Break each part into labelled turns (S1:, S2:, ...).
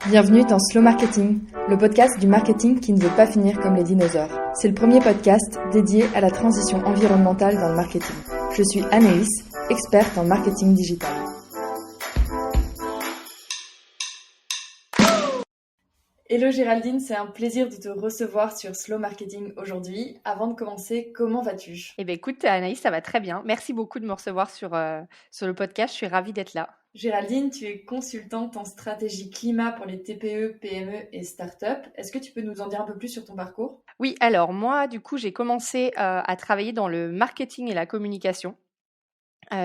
S1: Bienvenue dans Slow Marketing, le podcast du marketing qui ne veut pas finir comme les dinosaures. C'est le premier podcast dédié à la transition environnementale dans le marketing. Je suis Anaïs, experte en marketing digital. Hello Géraldine, c'est un plaisir de te recevoir sur Slow Marketing aujourd'hui. Avant de commencer, comment vas-tu?
S2: Eh bien, écoute, Anaïs, ça va très bien. Merci beaucoup de me recevoir sur le podcast. Je suis ravie d'être là.
S1: Géraldine, tu es consultante en stratégie climat pour les TPE, PME et startups. Est-ce que tu peux nous en dire un peu plus sur ton parcours?
S2: Oui, alors moi, du coup, j'ai commencé à travailler dans le marketing et la communication.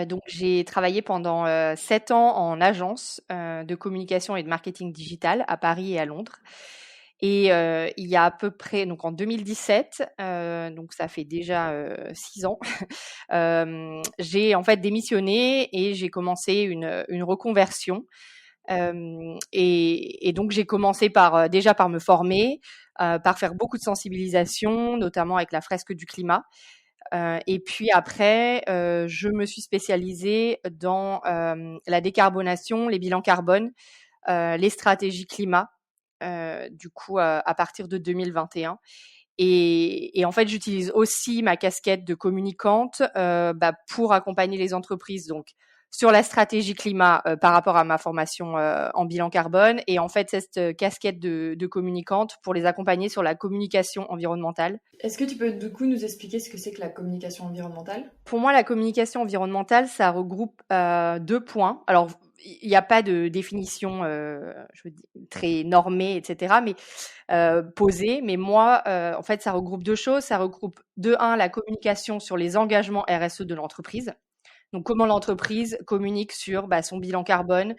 S2: Donc, j'ai travaillé pendant 7 ans en agence de communication et de marketing digital à Paris et à Londres. Et il y a à peu près, donc en 2017, donc ça fait déjà 6 ans, j'ai en fait démissionné et j'ai commencé une reconversion. Et donc j'ai commencé par déjà par me former, par faire beaucoup de sensibilisation, notamment avec la fresque du climat. Et puis après, je me suis spécialisée dans la décarbonation, les bilans carbone, les stratégies climat, du coup, à partir de 2021. Et en fait, j'utilise aussi ma casquette de communicante pour accompagner les entreprises. Donc, sur la stratégie climat par rapport à ma formation en bilan carbone, et en fait cette casquette de communicante pour les accompagner sur la communication environnementale.
S1: Est-ce que tu peux du coup nous expliquer ce que c'est que la communication environnementale?
S2: Pour moi, la communication environnementale, ça regroupe 2 points. Alors, il n'y a pas de définition très normée, etc., mais posée. Mais moi, en fait, ça regroupe 2 choses. Ça regroupe de 1, la communication sur les engagements RSE de l'entreprise. Donc, comment l'entreprise communique sur son bilan carbone,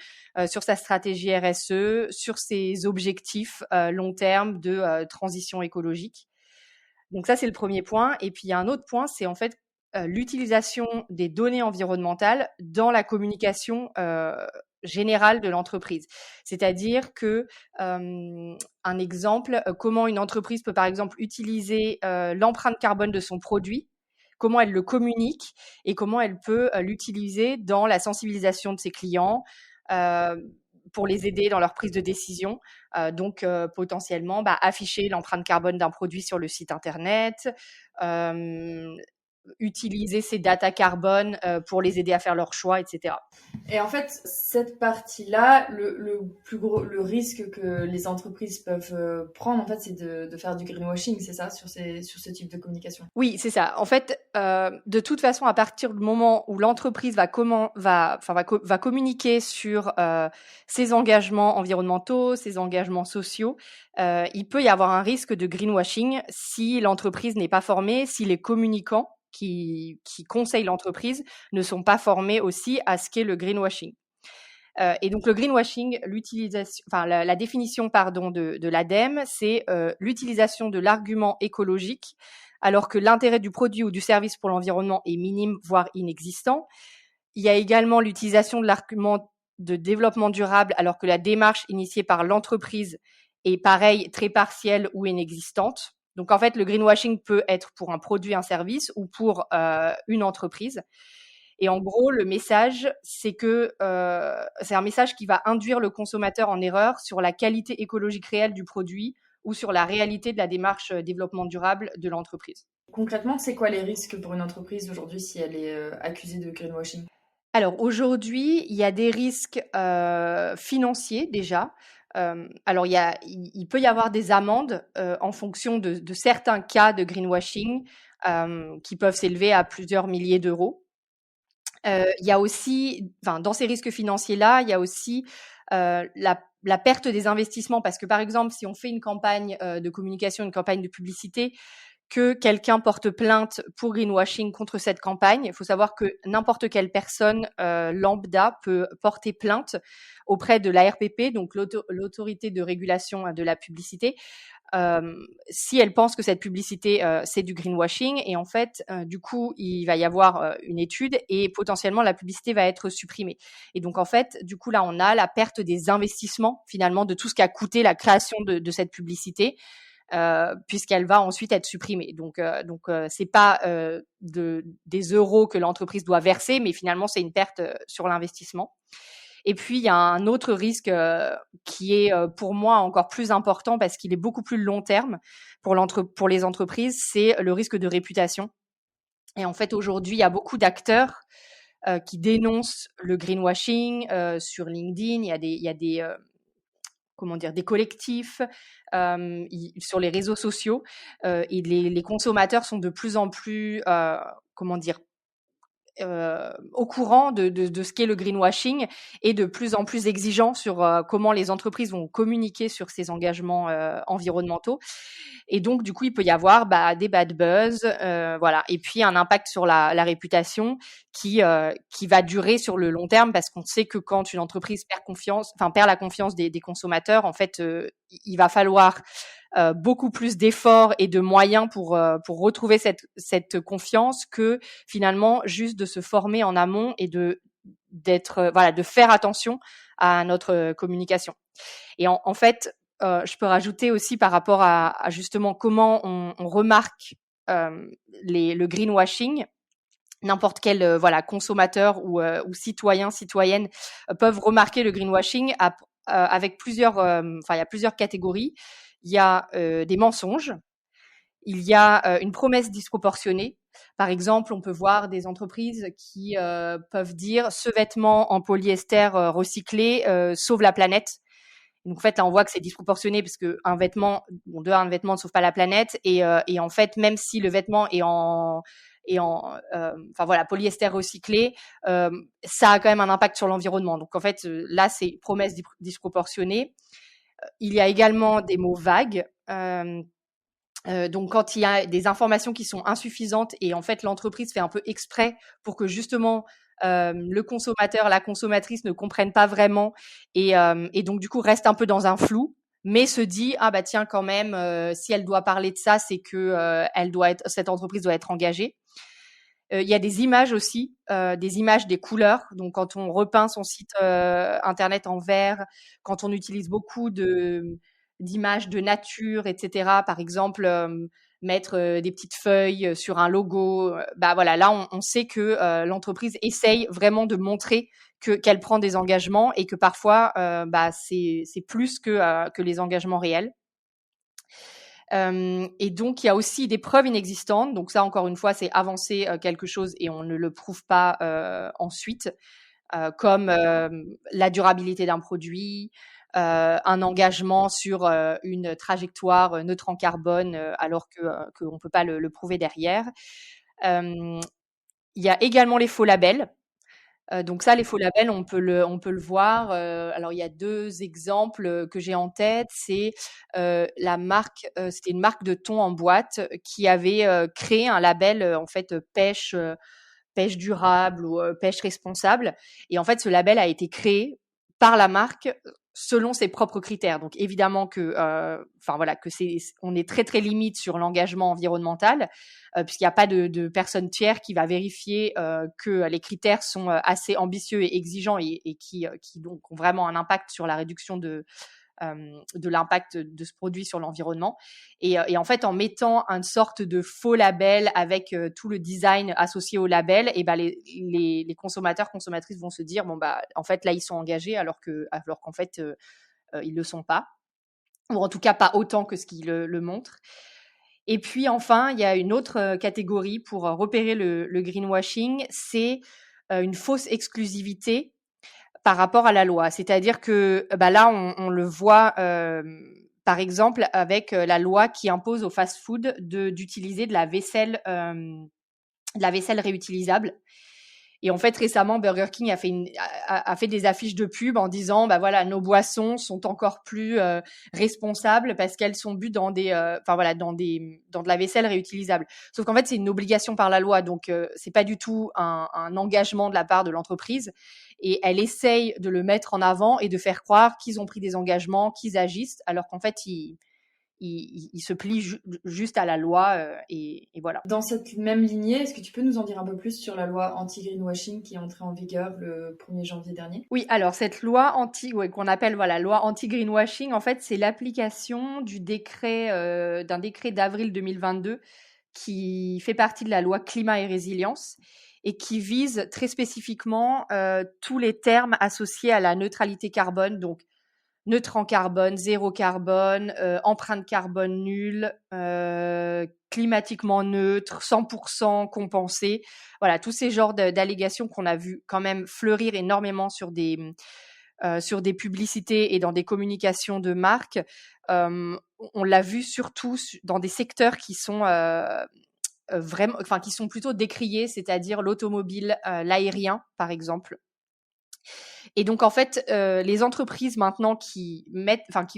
S2: sur sa stratégie RSE, sur ses objectifs long terme de transition écologique. Donc ça, c'est le premier point. Et puis, il y a un autre point, c'est en fait l'utilisation des données environnementales dans la communication générale de l'entreprise. C'est-à-dire que, un exemple, comment une entreprise peut par exemple utiliser l'empreinte carbone de son produit, comment elle le communique et comment elle peut l'utiliser dans la sensibilisation de ses clients pour les aider dans leur prise de décision. Donc, potentiellement, afficher l'empreinte carbone d'un produit sur le site internet, utiliser ces data carbone pour les aider à faire leurs choix, etc.
S1: Et en fait, cette partie-là, le plus gros, le risque que les entreprises peuvent prendre, en fait, c'est de faire du greenwashing, c'est ça, sur ce type de communication?
S2: Oui, c'est ça. En fait, de toute façon, à partir du moment où l'entreprise va communiquer sur ses engagements environnementaux, ses engagements sociaux, il peut y avoir un risque de greenwashing si l'entreprise n'est pas formée, si les communicants qui conseillent l'entreprise ne sont pas formés aussi à ce qu'est le greenwashing. Et donc le greenwashing, la définition de l'ADEME, c'est l'utilisation de l'argument écologique alors que l'intérêt du produit ou du service pour l'environnement est minime, voire inexistant. Il y a également l'utilisation de l'argument de développement durable alors que la démarche initiée par l'entreprise est pareil, très partielle ou inexistante. Donc en fait, le greenwashing peut être pour un produit, un service ou pour une entreprise. Et en gros, le message, c'est que c'est un message qui va induire le consommateur en erreur sur la qualité écologique réelle du produit ou sur la réalité de la démarche développement durable de l'entreprise.
S1: Concrètement, c'est quoi les risques pour une entreprise aujourd'hui si elle est accusée de greenwashing?
S2: Alors aujourd'hui, il y a des risques financiers déjà. Alors il peut y avoir des amendes en fonction de certains cas de greenwashing qui peuvent s'élever à plusieurs milliers d'euros. Il y a aussi, dans ces risques financiers-là, il y a aussi la perte des investissements parce que, par exemple, si on fait une campagne de communication, une campagne de publicité, que quelqu'un porte plainte pour greenwashing contre cette campagne, il faut savoir que n'importe quelle personne lambda peut porter plainte auprès de l'ARPP, donc l'autorité de régulation de la publicité, si elle pense que cette publicité c'est du greenwashing. Et en fait, du coup, il va y avoir une étude et potentiellement la publicité va être supprimée. Et donc en fait, du coup là, on a la perte des investissements finalement de tout ce qu'a coûté la création de cette publicité. Puisqu'elle va ensuite être supprimée. Donc c'est pas des euros que l'entreprise doit verser, mais finalement c'est une perte sur l'investissement. Et puis, il y a un autre risque qui est pour moi encore plus important parce qu'il est beaucoup plus long terme pour les entreprises, c'est le risque de réputation. Et en fait, aujourd'hui, il y a beaucoup d'acteurs qui dénoncent le greenwashing sur LinkedIn. Il y a des comment dire, des collectifs sur les réseaux sociaux et les consommateurs sont de plus en plus, comment dire, au courant de ce qu'est le greenwashing et de plus en plus exigeants sur comment les entreprises vont communiquer sur ces engagements environnementaux. Et donc, du coup, il peut y avoir des bad buzz, voilà. Et puis, un impact sur la réputation qui va durer sur le long terme parce qu'on sait que quand une entreprise perd la confiance des consommateurs, en fait, il va falloir beaucoup plus d'efforts et de moyens pour retrouver cette confiance que finalement juste de se former en amont et de faire attention à notre communication. Et en fait, je peux rajouter aussi par rapport à justement comment on remarque le greenwashing. N'importe quel consommateur ou citoyen, citoyenne peuvent remarquer le greenwashing avec plusieurs, il y a plusieurs catégories. Il y a des mensonges, il y a une promesse disproportionnée. Par exemple, on peut voir des entreprises qui peuvent dire ce vêtement en polyester recyclé sauve la planète. Donc en fait, là, on voit que c'est disproportionné parce que un vêtement ne sauve pas la planète et en fait, même si le vêtement est en polyester recyclé, ça a quand même un impact sur l'environnement. Donc en fait, là, c'est promesse disproportionnée. Il y a également des mots vagues. Donc quand il y a des informations qui sont insuffisantes et en fait l'entreprise fait un peu exprès pour que justement le consommateur, la consommatrice ne comprennent pas vraiment et donc du coup reste un peu dans un flou, mais se dit ah bah tiens quand même si elle doit parler de ça, c'est que cette entreprise doit être engagée. Il y a des images aussi, des images, des couleurs. Donc, quand on repeint son site internet en vert, quand on utilise beaucoup d'images de nature, etc. Par exemple, mettre des petites feuilles sur un logo. Voilà, là, on sait que l'entreprise essaye vraiment de montrer qu'elle prend des engagements et que parfois, c'est plus que les engagements réels. Et donc, il y a aussi des preuves inexistantes. Donc ça, encore une fois, c'est avancer quelque chose et on ne le prouve pas ensuite, comme la durabilité d'un produit, un engagement sur une trajectoire neutre en carbone, alors qu'on ne peut pas le prouver derrière. Il y a également les faux labels. Donc ça, les faux labels, on peut le voir. Alors il y a 2 exemples que j'ai en tête. C'est la marque, c'était une marque de thon en boîte qui avait créé un label en fait pêche durable ou pêche responsable. Et en fait, ce label a été créé par la marque selon ses propres critères. Donc évidemment que, on est très très limite sur l'engagement environnemental puisqu'il n'y a pas de personne tiers qui va vérifier que les critères sont assez ambitieux et exigeants et qui donc ont vraiment un impact sur la réduction de l'impact de ce produit sur l'environnement. Et en fait, en mettant une sorte de faux label avec tout le design associé au label, et les consommateurs, consommatrices vont se dire en fait là ils sont engagés alors qu'en fait ils le sont pas, ou en tout cas pas autant que ce qu'ils le montrent. Et puis enfin, il y a une autre catégorie pour repérer le greenwashing, c'est une fausse exclusivité par rapport à la loi. C'est-à-dire que là, on le voit par exemple avec la loi qui impose au fast-food d'utiliser de la vaisselle réutilisable. Et en fait, récemment, Burger King a fait des affiches de pub en disant, nos boissons sont encore plus responsables parce qu'elles sont bues dans de la vaisselle réutilisable. Sauf qu'en fait, c'est une obligation par la loi, donc c'est pas du tout un engagement de la part de l'entreprise. Et elle essaye de le mettre en avant et de faire croire qu'ils ont pris des engagements, qu'ils agissent, alors qu'en fait, il se plie juste à la loi et voilà.
S1: Dans cette même lignée, est-ce que tu peux nous en dire un peu plus sur la loi anti-greenwashing qui est entrée en vigueur le 1er janvier dernier ?
S2: Oui, alors cette loi qu'on appelle loi anti-greenwashing, en fait, c'est l'application d'un décret d'avril 2022 qui fait partie de la loi climat et résilience et qui vise très spécifiquement tous les termes associés à la neutralité carbone, donc neutre en carbone, zéro carbone, empreinte carbone nulle, climatiquement neutre, 100% compensé. Voilà, tous ces genres d'allégations qu'on a vu quand même fleurir énormément sur des publicités et dans des communications de marques. On l'a vu surtout dans des secteurs qui sont vraiment, enfin qui sont plutôt décriés, c'est-à-dire l'automobile, l'aérien par exemple. Et donc en fait, les entreprises maintenant qui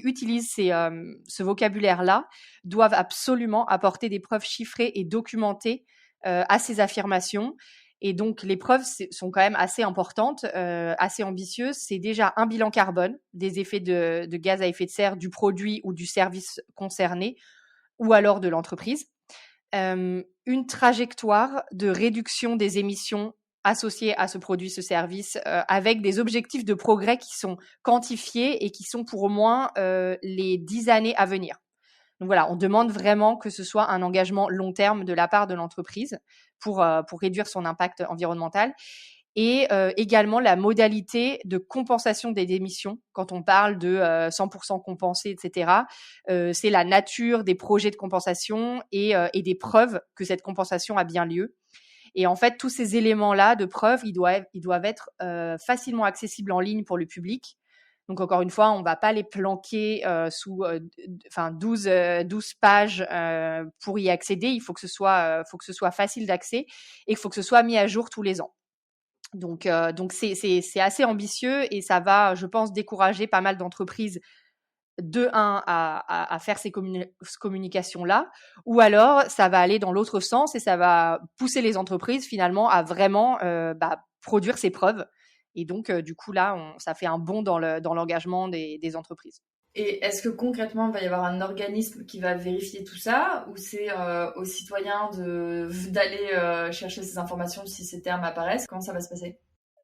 S2: utilisent ce vocabulaire-là doivent absolument apporter des preuves chiffrées et documentées à ces affirmations. Et donc les preuves sont quand même assez importantes, assez ambitieuses. C'est déjà un bilan carbone des effets de gaz à effet de serre du produit ou du service concerné, ou alors de l'entreprise. Une trajectoire de réduction des émissions associées à ce produit, ce service, avec des objectifs de progrès qui sont quantifiés et qui sont pour au moins les 10 années à venir. Donc voilà, on demande vraiment que ce soit un engagement long terme de la part de l'entreprise pour réduire son impact environnemental. Et également la modalité de compensation des émissions. Quand on parle de 100% compensé, etc., c'est la nature des projets de compensation et des preuves que cette compensation a bien lieu. Et en fait, tous ces éléments-là de preuve, ils doivent être facilement accessibles en ligne pour le public. Donc encore une fois, on ne va pas les planquer sous 12 pages pour y accéder. Il faut que ce soit facile d'accès et il faut que ce soit mis à jour tous les ans. Donc c'est assez ambitieux et ça va, je pense, décourager pas mal d'entreprises à faire ces communications-là, ou alors ça va aller dans l'autre sens et ça va pousser les entreprises finalement à vraiment produire ces preuves. Et donc du coup là, ça fait un bond dans l'engagement des entreprises.
S1: Et est-ce que concrètement, il va y avoir un organisme qui va vérifier tout ça, ou c'est aux citoyens d'aller chercher ces informations si ces termes apparaissent? Comment ça va se passer?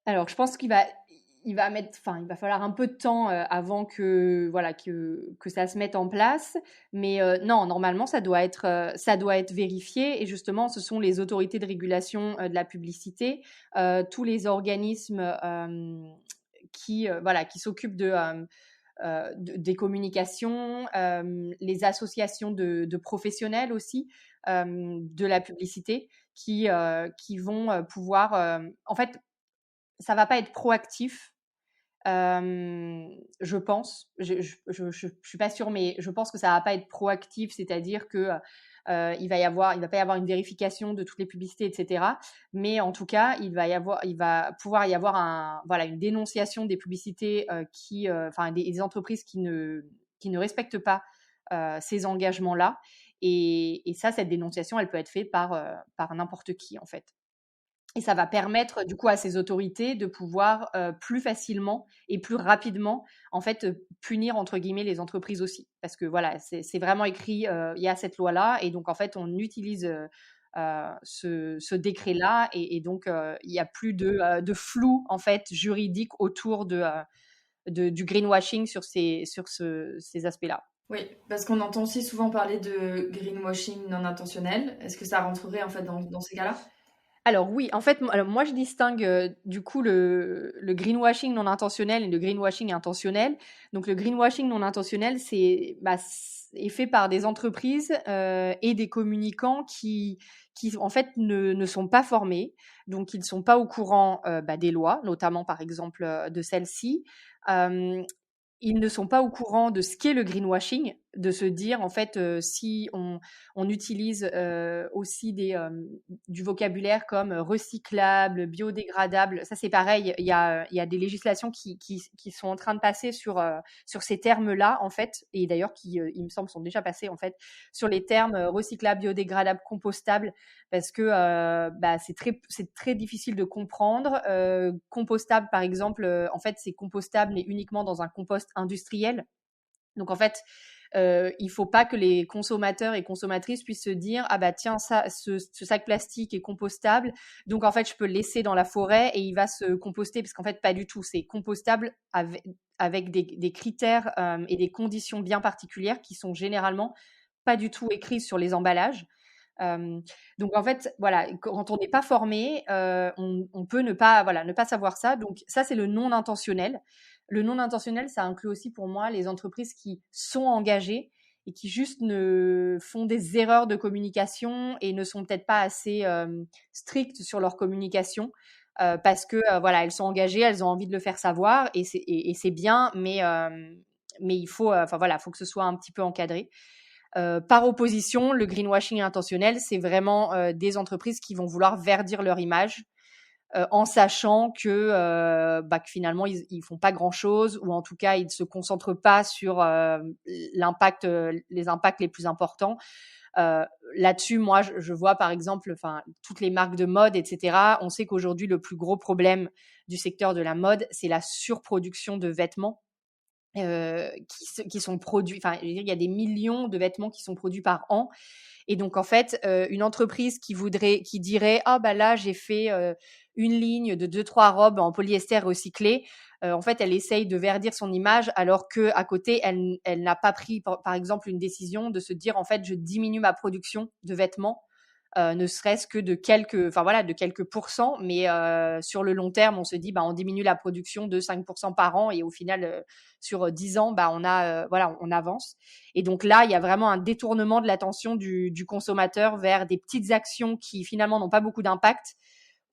S2: Alors, je pense il va falloir un peu de temps avant que ça se mette en place. Mais non, normalement, ça doit être vérifié. Et justement, ce sont les autorités de régulation de la publicité, tous les organismes qui s'occupent des communications, les associations de professionnels aussi de la publicité qui vont pouvoir. En fait, ça va pas être proactif, je pense. Je suis pas sûre, mais je pense que ça va pas être proactif, c'est-à-dire que il va pas y avoir une vérification de toutes les publicités, etc. Mais en tout cas, il va pouvoir y avoir une dénonciation des publicités des entreprises qui ne respectent pas ces engagements-là. Et ça, cette dénonciation, elle peut être faite par n'importe qui, en fait. Et ça va permettre du coup à ces autorités de pouvoir plus facilement et plus rapidement en fait punir entre guillemets les entreprises aussi, parce que voilà, c'est vraiment écrit, il y a cette loi là et donc en fait on utilise ce décret là et donc il y a plus de flou en fait juridique autour du greenwashing sur ces aspects là.
S1: Oui, parce qu'on entend aussi souvent parler de greenwashing non intentionnel. Est-ce que ça rentrerait en fait dans ces cas-là?
S2: Alors oui, en fait, alors moi je distingue du coup le greenwashing non intentionnel et le greenwashing intentionnel. Donc le greenwashing non intentionnel, est fait par des entreprises et des communicants qui en fait ne sont pas formés, donc ils ne sont pas au courant des lois, notamment par exemple de celle-ci. Euh, Ils ne sont pas au courant de ce qu'est le greenwashing, de se dire en fait si on utilise aussi du vocabulaire comme recyclable, biodégradable, ça c'est pareil, il y a des législations qui sont en train de passer sur ces termes-là en fait, et d'ailleurs qui il me semble sont déjà passés en fait sur les termes recyclable, biodégradable, compostable, parce que c'est très difficile de comprendre. Compostable par exemple, en fait c'est compostable mais uniquement dans un compost industriel. Donc en fait, il faut pas que les consommateurs et consommatrices puissent se dire ah bah tiens ce sac plastique est compostable, donc en fait je peux le laisser dans la forêt et il va se composter, parce qu'en fait pas du tout, c'est compostable avec des critères et des conditions bien particulières qui sont généralement pas du tout écrites sur les emballages. Euh, donc en fait, voilà, quand on n'est pas formé, on peut ne pas, voilà, ne pas savoir ça. Donc ça, c'est le non intentionnel. Le non intentionnel, ça inclut aussi pour moi les entreprises qui sont engagées et qui juste ne font des erreurs de communication et ne sont peut-être pas assez strictes sur leur communication. Parce que voilà, elles sont engagées, elles ont envie de le faire savoir et c'est bien, mais il faut, enfin voilà, faut que ce soit un petit peu encadré. Par opposition, le greenwashing intentionnel, c'est vraiment des entreprises qui vont vouloir verdir leur image en sachant que finalement ils font pas grand chose ou en tout cas ils se concentrent pas sur l'impact, les impacts les plus importants. Là-dessus, moi, je vois par exemple, enfin, toutes les marques de mode, etc. On sait qu'aujourd'hui, le plus gros problème du secteur de la mode, c'est la surproduction de vêtements qui sont produits. Enfin, il y a des millions de vêtements qui sont produits par an. Et donc, en fait, une entreprise qui dirait, ah bah là, j'ai fait une ligne de 2-3 robes en polyester recyclé. En fait, elle essaye de verdir son image, alors que à côté, elle n'a pas pris, par exemple, une décision de se dire, en fait, je diminue ma production de vêtements. Ne serait-ce que de quelques pourcents, mais sur le long terme, on se dit, bah, on diminue la production de 5% par an et au final, sur 10 ans, bah, on avance. Et donc là, il y a vraiment un détournement de l'attention du consommateur vers des petites actions qui finalement n'ont pas beaucoup d'impact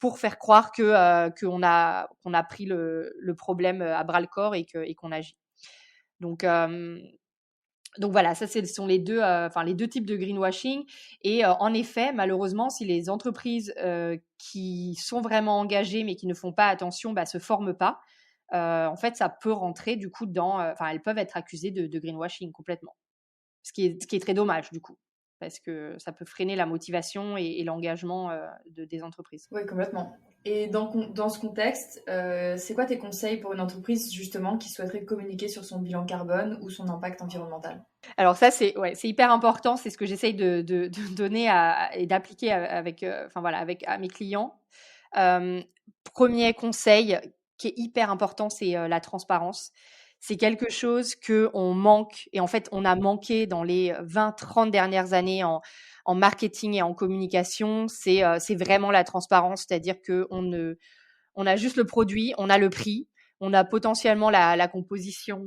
S2: pour faire croire qu'on a pris le problème à bras le corps et qu'on agit. Donc voilà, ça ce sont les deux types de greenwashing. Et en effet, malheureusement, si les entreprises qui sont vraiment engagées mais qui ne font pas attention, se forment pas, en fait, ça peut rentrer du coup elles peuvent être accusées de greenwashing complètement. Ce qui est très dommage du coup, parce que ça peut freiner la motivation et l'engagement des entreprises.
S1: Oui, complètement. Et dans ce contexte, c'est quoi tes conseils pour une entreprise justement qui souhaiterait communiquer sur son bilan carbone ou son impact environnemental?
S2: Alors ça, c'est hyper important. C'est ce que j'essaye de donner et d'appliquer avec à mes clients. Premier conseil qui est hyper important, c'est la transparence. C'est quelque chose qu'on manque et en fait, on a manqué dans les 20-30 dernières années en marketing et en communication. C'est vraiment la transparence, c'est-à-dire on a juste le produit, on a le prix, on a potentiellement la composition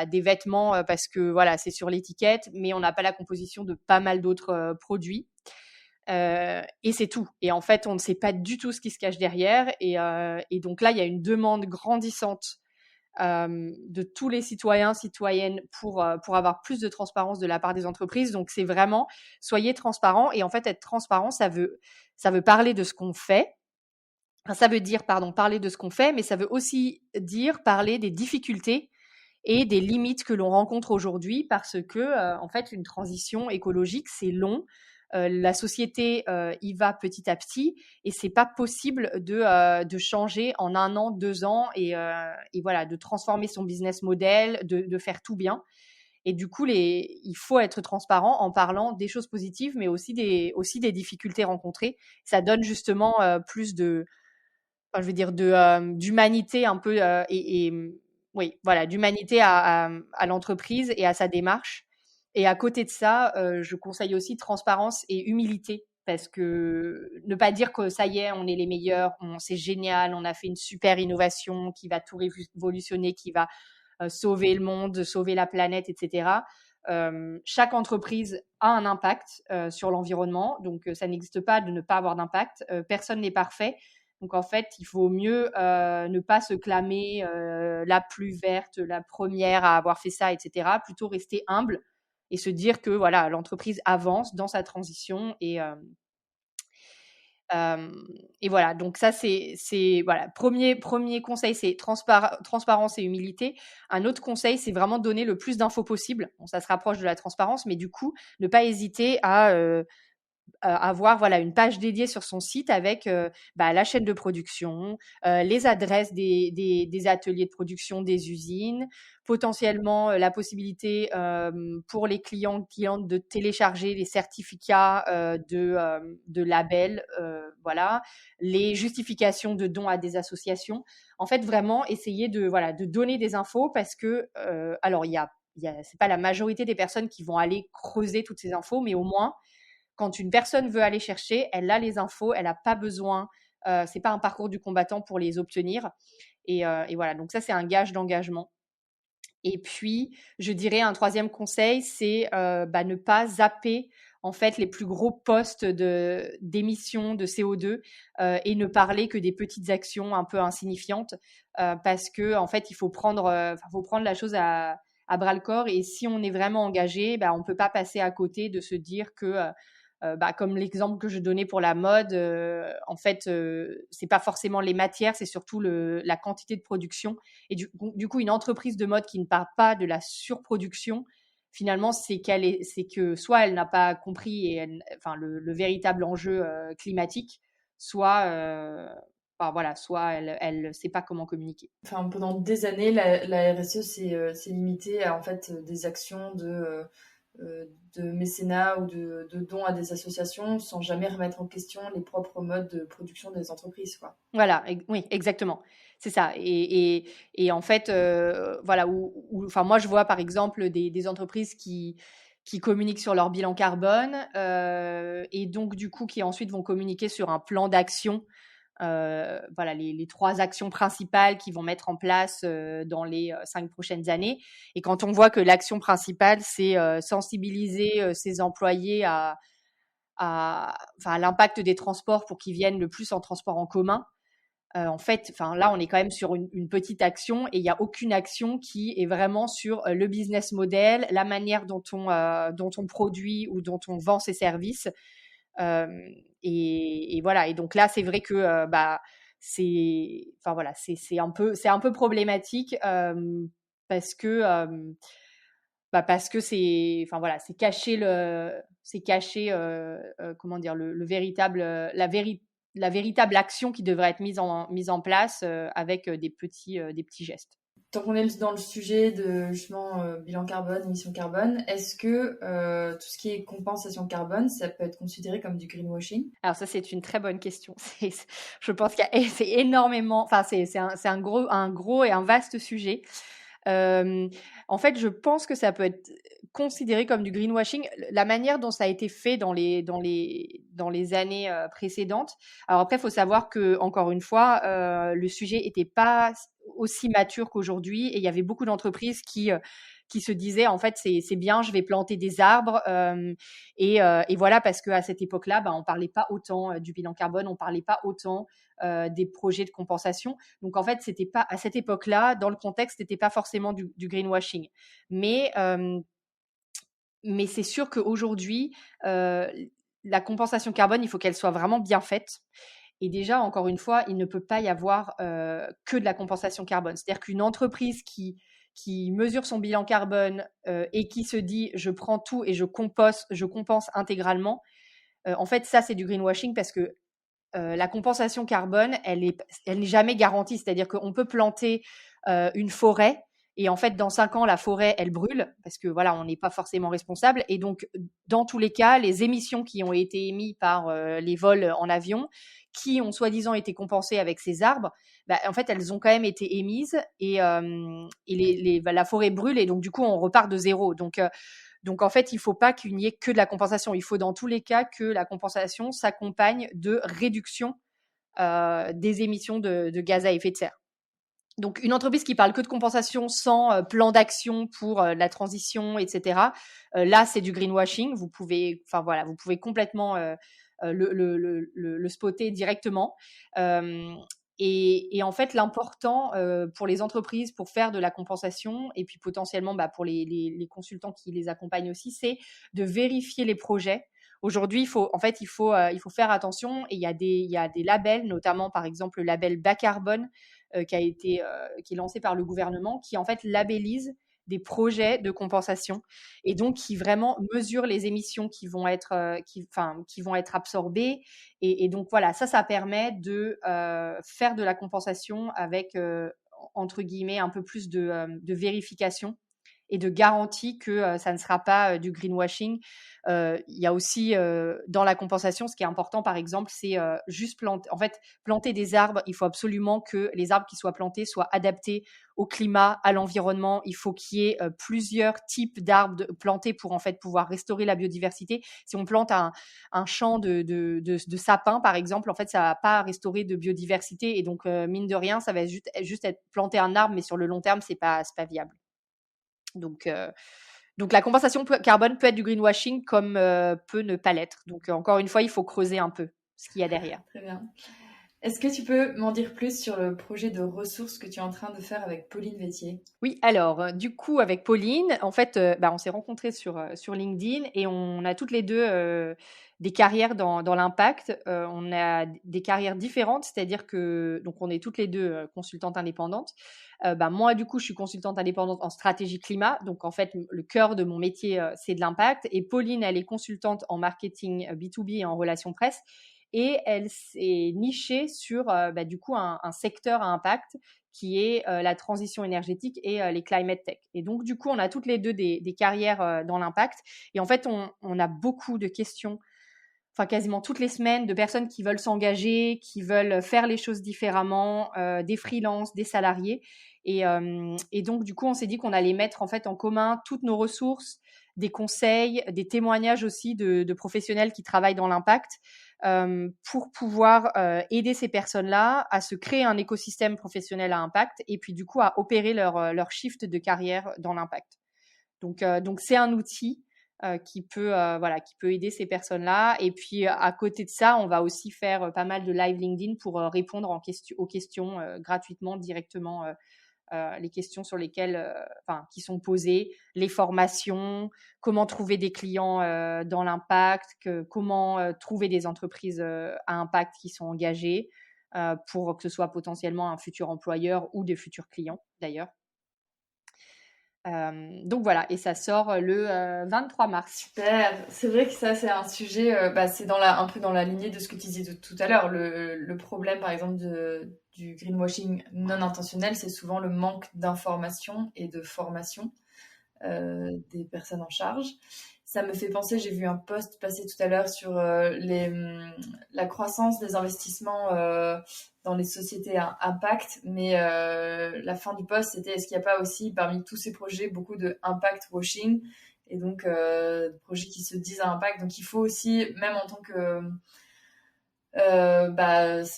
S2: des vêtements parce que voilà, c'est sur l'étiquette, mais on n'a pas la composition de pas mal d'autres produits. Et c'est tout. Et en fait, on ne sait pas du tout ce qui se cache derrière. Et donc là, il y a une demande grandissante de tous les citoyens, citoyennes pour avoir plus de transparence de la part des entreprises. Donc c'est vraiment, soyez transparents. Et en fait, être transparent, ça veut parler de ce qu'on fait. Enfin, ça veut dire, parler de ce qu'on fait, mais ça veut aussi dire parler des difficultés et des limites que l'on rencontre aujourd'hui parce que, en fait, une transition écologique, c'est long. La société y va petit à petit et c'est pas possible de changer en 1 an, 2 ans et voilà, de transformer son business model, de faire tout bien. Et du coup, il faut être transparent en parlant des choses positives, mais aussi des difficultés rencontrées. Ça donne justement plus je veux dire d'humanité un peu oui, voilà, d'humanité à l'entreprise et à sa démarche. Et à côté de ça, je conseille aussi transparence et humilité parce que ne pas dire que ça y est, on est les meilleurs, c'est génial, on a fait une super innovation qui va tout révolutionner, qui va sauver le monde, sauver la planète, etc. Chaque entreprise a un impact sur l'environnement, donc ça n'existe pas de ne pas avoir d'impact. Personne n'est parfait. Donc en fait, il vaut mieux ne pas se clamer la plus verte, la première à avoir fait ça, etc. Plutôt rester humble et se dire que voilà, l'entreprise avance dans sa transition et voilà. Donc ça, c'est voilà. Premier conseil, c'est transparence et humilité. Un autre conseil, c'est vraiment donner le plus d'infos possible. Bon, ça se rapproche de la transparence, mais du coup, ne pas hésiter à avoir voilà une page dédiée sur son site avec la chaîne de production, les adresses des ateliers de production des usines, potentiellement la possibilité pour les clientes de télécharger les certificats de label, voilà, les justifications de dons à des associations. En fait, vraiment essayer de donner des infos parce que alors c'est pas la majorité des personnes qui vont aller creuser toutes ces infos, mais au moins quand une personne veut aller chercher, elle a les infos, elle n'a pas besoin, c'est pas un parcours du combattant pour les obtenir. Et voilà, donc ça, c'est un gage d'engagement. Et puis, je dirais un troisième conseil, c'est ne pas zapper en fait les plus gros postes d'émissions de CO2 et ne parler que des petites actions un peu insignifiantes parce que en fait, il faut prendre la chose à bras le corps, et si on est vraiment engagé, on peut pas passer à côté de se dire que comme l'exemple que je donnais pour la mode, en fait, c'est pas forcément les matières, c'est surtout la quantité de production. Et du coup, une entreprise de mode qui ne part pas de la surproduction, finalement, c'est que soit elle n'a pas compris le véritable enjeu climatique, soit soit elle sait pas comment communiquer.
S1: Enfin, pendant des années, la RSE s'est limitée à en fait des actions de mécénat ou de dons à des associations sans jamais remettre en question les propres modes de production des entreprises, quoi.
S2: Voilà, oui, exactement. C'est ça. Et en fait, voilà, moi, je vois par exemple des entreprises qui communiquent sur leur bilan carbone et donc, du coup, qui ensuite vont communiquer sur un plan d'action. Voilà, les 3 actions principales qu'ils vont mettre en place dans les 5 prochaines années. Et quand on voit que l'action principale, c'est sensibiliser ses employés à l'impact des transports pour qu'ils viennent le plus en transport en commun, en fait, là, on est quand même sur une petite action et il n'y a aucune action qui est vraiment sur le business model, la manière dont on produit ou dont on vend ses services. Et voilà. Et donc là, c'est vrai que c'est un peu problématique parce que c'est cacher comment dire le véritable la véritable action qui devrait être mise en place avec des petits gestes.
S1: Tant qu'on est dans le sujet de justement bilan carbone, émissions carbone, est-ce que tout ce qui est compensation carbone, ça peut être considéré comme du greenwashing?
S2: Alors ça, c'est une très bonne question. Je pense c'est énormément, c'est un gros et un vaste sujet. En fait, je pense que ça peut être considéré comme du greenwashing. La manière dont ça a été fait dans les années précédentes. Alors après, il faut savoir que, encore une fois, le sujet n'était pas aussi mature qu'aujourd'hui, et il y avait beaucoup d'entreprises qui se disaient, en fait, c'est bien, je vais planter des arbres, et voilà, parce qu'à cette époque-là, on parlait pas autant du bilan carbone, on parlait pas autant des projets de compensation. Donc en fait, c'était pas à cette époque-là, dans le contexte, c'était pas forcément du greenwashing. Mais c'est sûr qu'aujourd'hui, la compensation carbone, il faut qu'elle soit vraiment bien faite. Et déjà, encore une fois, il ne peut pas y avoir que de la compensation carbone. C'est-à-dire qu'une entreprise qui mesure son bilan carbone et qui se dit je prends tout et je compense intégralement, en fait, ça, c'est du greenwashing, parce que la compensation carbone, elle n'est jamais garantie. C'est-à-dire qu'on peut planter une forêt, et en fait, dans 5 ans, la forêt, elle brûle, parce que voilà, on n'est pas forcément responsable. Et donc, dans tous les cas, les émissions qui ont été émises par les vols en avion, qui ont soi-disant été compensées avec ces arbres, en fait, elles ont quand même été émises, et la forêt brûle, et donc du coup, on repart de zéro. Donc en fait, il ne faut pas qu'il n'y ait que de la compensation. Il faut dans tous les cas que la compensation s'accompagne de réduction des émissions de gaz à effet de serre. Donc une entreprise qui parle que de compensation sans plan d'action pour la transition, etc., là, c'est du greenwashing. Vous pouvez complètement le spotter directement. Et en fait, l'important pour les entreprises, pour faire de la compensation, et puis potentiellement pour les consultants qui les accompagnent aussi, c'est de vérifier les projets. Aujourd'hui, il faut faire attention, et il y a des labels, notamment par exemple le label bas carbone qui est lancé par le gouvernement, qui en fait labellise des projets de compensation, et donc qui vraiment mesure les émissions qui vont être absorbées. Et donc voilà, ça permet de faire de la compensation avec entre guillemets un peu plus de vérification, et de garantie que ça ne sera pas du greenwashing. Il y a aussi dans la compensation, ce qui est important, par exemple, c'est juste planter des arbres. Il faut absolument que les arbres qui soient plantés soient adaptés au climat, à l'environnement. Il faut qu'il y ait plusieurs types d'arbres plantés pour en fait pouvoir restaurer la biodiversité. Si on plante un champ de sapins, par exemple, en fait, ça va pas restaurer de biodiversité et donc mine de rien, ça va juste être planter un arbre, mais sur le long terme, c'est pas viable. Donc la compensation carbone peut être du greenwashing comme peut ne pas l'être. Donc encore une fois, il faut creuser un peu ce qu'il y a derrière.
S1: Très bien. Est-ce que tu peux m'en dire plus sur le projet de ressources que tu es en train de faire avec Pauline Vétier?
S2: Oui, alors du coup avec Pauline, en fait, on s'est rencontrés sur LinkedIn et on a toutes les deux des carrières dans l'impact. On a des carrières différentes, c'est-à-dire que donc on est toutes les deux consultantes indépendantes. Moi, du coup, je suis consultante indépendante en stratégie climat. Donc, en fait, le cœur de mon métier, c'est de l'impact. Et Pauline, elle est consultante en marketing B2B et en relations presse. Et elle s'est nichée sur, du coup, un secteur à impact qui est la transition énergétique et les climate tech. Et donc, du coup, on a toutes les deux des carrières dans l'impact. Et en fait, on a beaucoup de questions, enfin quasiment toutes les semaines, de personnes qui veulent s'engager, qui veulent faire les choses différemment, des freelances, des salariés. Et donc, du coup, on s'est dit qu'on allait mettre en fait en commun toutes nos ressources, des conseils, des témoignages aussi de professionnels qui travaillent dans l'impact pour pouvoir aider ces personnes-là à se créer un écosystème professionnel à impact et puis du coup à opérer leur shift de carrière dans l'impact. Donc c'est un outil qui peut aider ces personnes-là. Et puis à côté de ça, on va aussi faire pas mal de live LinkedIn pour répondre aux questions gratuitement, directement, les questions sur lesquelles, qui sont posées, les formations, comment trouver des clients dans l'impact, comment trouver des entreprises à impact qui sont engagées pour que ce soit potentiellement un futur employeur ou des futurs clients d'ailleurs. Donc voilà, et ça sort le 23 mars.
S1: Super, c'est vrai que ça c'est un sujet, c'est un peu dans la lignée de ce que tu disais tout à l'heure. Le problème par exemple du greenwashing non intentionnel, c'est souvent le manque d'information et de formation des personnes en charge. Ça me fait penser, j'ai vu un post passer tout à l'heure sur la croissance des investissements dans les sociétés à impact, mais la fin du post, c'était est-ce qu'il n'y a pas aussi parmi tous ces projets beaucoup de impact washing et donc de projets qui se disent à impact. Donc il faut aussi, même en tant que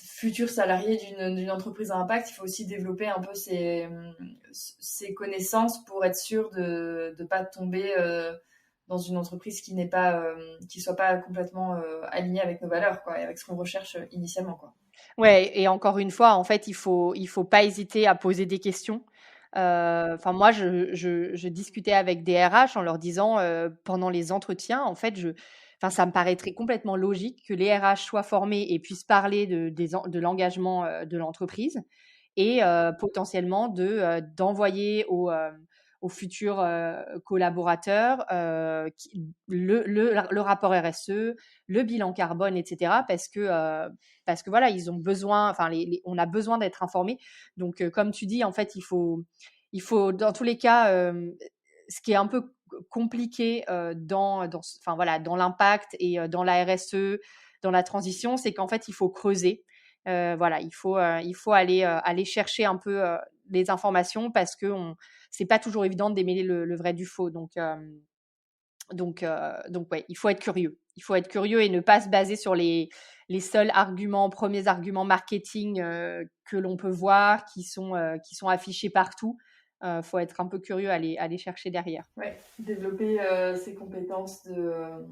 S1: futur salarié d'une entreprise à impact, il faut aussi développer un peu ses connaissances pour être sûr de ne pas tomber dans une entreprise qui soit pas complètement alignée avec nos valeurs, quoi, et avec ce qu'on recherche initialement, quoi.
S2: Ouais, et encore une fois, en fait, il faut pas hésiter à poser des questions. Moi, je discutais avec des RH en leur disant pendant les entretiens, en fait, ça me paraîtrait complètement logique que les RH soient formés et puissent parler de l'engagement de l'entreprise et potentiellement d'envoyer aux futurs collaborateurs le rapport RSE, le bilan carbone, etc. Parce que voilà, ils ont besoin, on a besoin d'être informés. Donc, comme tu dis, en fait, il faut dans tous les cas, ce qui est un peu compliqué dans l'impact et dans la RSE, dans la transition, c'est qu'en fait, il faut creuser. Il faut aller chercher un peu les informations parce que c'est pas toujours évident de démêler le vrai du faux. Donc ouais, il faut être curieux. Il faut être curieux et ne pas se baser sur les seuls premiers arguments marketing que l'on peut voir, qui sont affichés partout. Faut être un peu curieux, aller chercher derrière.
S1: Ouais, développer ses compétences de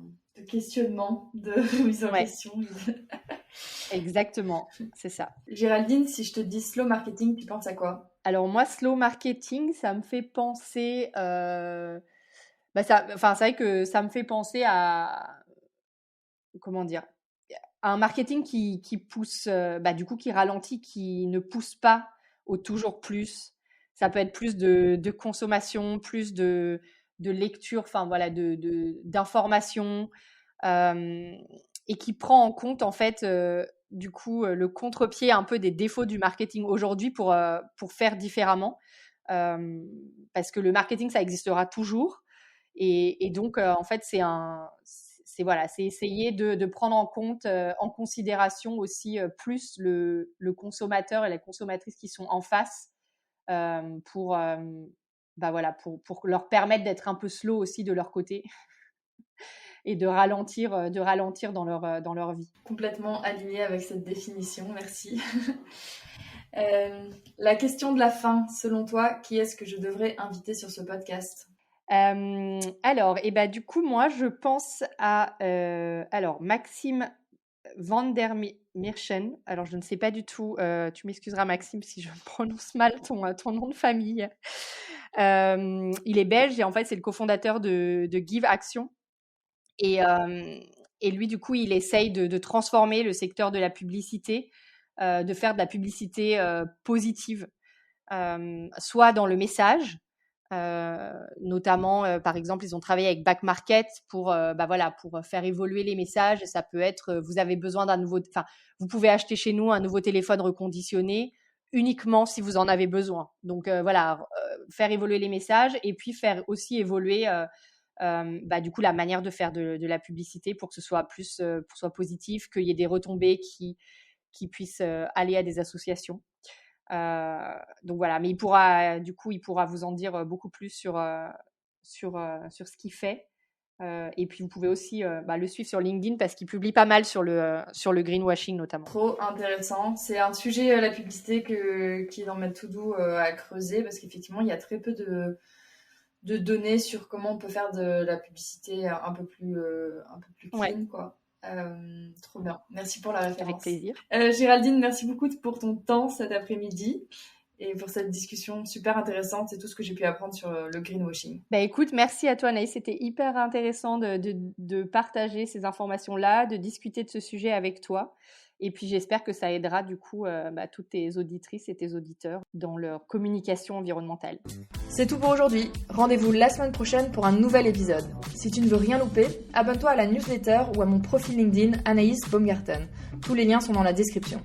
S1: questionnement, de remise en question.
S2: Exactement, c'est ça.
S1: Géraldine, si je te dis slow marketing, tu penses à quoi?
S2: Alors moi, slow marketing, ça me fait penser... c'est vrai que ça me fait penser à... Comment dire? À un marketing qui pousse, du coup, qui ralentit, qui ne pousse pas au toujours plus. Ça peut être plus de consommation, plus de lecture, d'informations, et qui prend en compte, en fait, le contre-pied un peu des défauts du marketing aujourd'hui pour faire différemment. parce que le marketing, ça existera toujours. Et donc, en fait, c'est essayer de prendre en considération aussi plus le consommateur et la consommatrice qui sont en face pour leur permettre d'être un peu slow aussi de leur côté et de ralentir dans leur vie.
S1: Complètement alignée avec cette définition, merci. La question de la fin, selon toi, qui est-ce que je devrais inviter sur ce podcast ?
S2: Du coup, moi, je pense à Maxime van der Meerschen. Alors, je ne sais pas du tout, tu m'excuseras, Maxime, si je prononce mal ton nom de famille. Il est belge et en fait, c'est le cofondateur de Give Action. Et lui, du coup, il essaye de transformer le secteur de la publicité, de faire de la publicité positive, soit dans le message, notamment, par exemple, ils ont travaillé avec Back Market pour faire évoluer les messages. Ça peut être, vous avez besoin vous pouvez acheter chez nous un nouveau téléphone reconditionné uniquement si vous en avez besoin. Donc faire évoluer les messages et puis faire aussi évoluer du coup la manière de faire de la publicité pour que ce soit soit positif, qu'il y ait des retombées qui puissent aller à des associations. Donc voilà, mais il pourra vous en dire beaucoup plus sur ce qu'il fait. Et puis vous pouvez aussi le suivre sur LinkedIn parce qu'il publie pas mal sur le greenwashing notamment.
S1: Trop intéressant. C'est un sujet, la publicité, qui est dans ma to-do à creuser parce qu'effectivement, il y a très peu de données sur comment on peut faire de la publicité un peu plus clean, quoi. Trop bien. Merci pour la référence.
S2: Avec plaisir.
S1: Géraldine, merci beaucoup pour ton temps cet après-midi et pour cette discussion super intéressante. C'est tout ce que j'ai pu apprendre sur le greenwashing.
S2: Écoute, merci à toi Anaïs. C'était hyper intéressant de partager ces informations-là, de discuter de ce sujet avec toi. Et puis j'espère que ça aidera du coup toutes tes auditrices et tes auditeurs dans leur communication environnementale.
S1: C'est tout pour aujourd'hui. Rendez-vous la semaine prochaine pour un nouvel épisode. Si tu ne veux rien louper, abonne-toi à la newsletter ou à mon profil LinkedIn Anaïs Baumgarten. Tous les liens sont dans la description.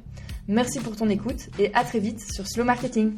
S1: Merci pour ton écoute et à très vite sur Slow Marketing.